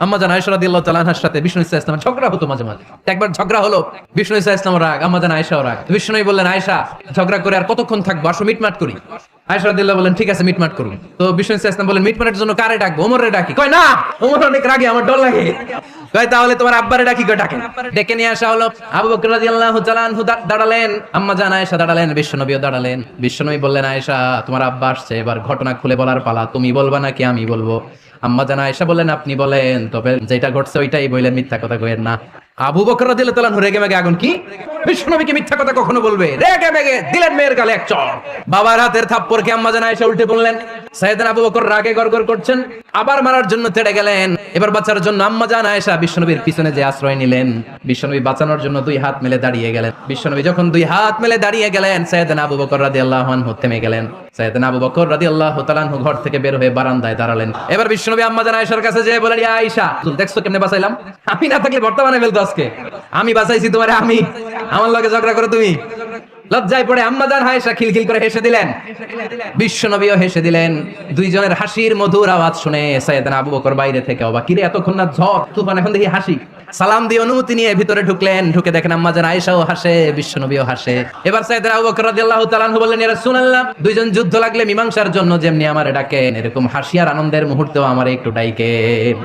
আম্মা জান আয়েশা রাদিয়াল্লাহু তাআলা আনহার সাথে বিষ্ণু ইসা ইসলামের ঝগড়া হতো মাঝে মাঝে। একবার ঝগড়া হলো, বিষ্ণু ইসা ইসলামের রাগ, আম্মা জান আয়েশাও রাগ। বিষ্ণু নবী বললেন, আয়েশা ঝগড়া করে আর কতক্ষণ থাকবো, আসো মিটমাট করি। আয়েশা রাদিয়াল্লাহু বললেন, ঠিক আছে মিটমাট করুন। তো বিষ্ণু ইসা ইসলাম বললেন, মিটমাটের জন্য কারে ডাকবো? ওমরে ডাকি। কয় না, ওমর অনেক রাগে, আমার ডর লাগে। কয় তাহলে তোমার আব্বারে ডাকি। কয় ডাকেন। ডেকে নিয়ে আসা হলো। আবু বকর রাদিয়াল্লাহু তাআলা আনহু দাঁড়ালেন, আম্মা জান আয়েশা দাঁড়ালেন, বিশ্বনবীও দাঁড়ালেন। বিশ্বনবী বললেন, আয়েশা তোমার আব্বা আসছে, এবার ঘটনা খুলে বলার পালা, তুমি বলবা নাকি আমি বলবো? আম্মা জান আয়েশা বললেন, আপনি বলেন, তবে যেটা ঘটছে ওইটাই বললেন, মিথ্যা কথা কইেন না। আবু বকর রাদিয়াল্লাহু তাআলা আনহু রেগে মেগে আগুন। কি বিশ্বনবীকে মিথ্যা কথা কখনো বলবে? রেগে মেগে দিলেন মেয়ের গালে এক চড়। বাবার হাতের থাপ্পড়কে আম্মা জান আয়েশা উল্টে বললেন। সাইয়েদনা আবু বকর রাগে গড়গড় করছেন, আবার মারার জন্য তেড়ে গেলেন। এবার বাঁচার জন্য আম্মা জান আয়েশা বিশ্বনবীর পিছনে যে আশ্রয় নিলেন, বিশ্বনবী বাঁচানোর জন্য দুই হাত মেলে দাঁড়িয়ে গেলেন। বিশ্বনবী যখন দুই হাত মেলে দাঁড়িয়ে গেলেন, সাইয়েদনা আবু বকর রাদিয়াল্লাহু আনহু থেমে গেলেন। সাইয়েদনা আবু বকর রাদিয়াল্লাহু তাআলা আনহু ঘর থেকে বের হয়ে বারান্দায় দাঁড়ালেন। এবার বিশ্বনবী আম্মা জান আয়েশার কাছে যেয়ে বলেন, ইয়া আয়েশা, তুমি দেখছো কেমনে বাঁচাইলাম? আমি না থাকলে বর্তমানে ফেলতো আজকে। আমি বাঁচাইছি তোমারে, আমি আমার লগে ঝগড়া করো তুমি? লজ্জায় পড়ে আম্মা জান আয়েশা খিলখিল করে হেসে দিলেন। বিশ্বনবীও হেসে দিলেন। দুইজনের হাসির মধুর আওয়াজ শুনে সাইয়েদনা আবু বকর বাইরে থেকে অবাক, কিরে এতক্ষণ না ঝড় তুফান, এখন দেখি হাসি। সালাম দিয়ে অনুমতি নিয়ে ভিতরে ঢুকলেন। ঢুকে দেখেন আম্মা জান আয়েশাও হাসে, বিশ্বনবীও হাসে। এবার সাইয়েদনা আবু বকর রাদিয়াল্লাহু তাআলা আনহু বললেন, ইয়া রাসূলুল্লাহ, দুইজন যুদ্ধ লাগলে মীমাংসার জন্য যেমনি আমারে ডাকেন, এরকম হাসি আর আনন্দের মুহূর্তেও আমারে একটু ডাকেন।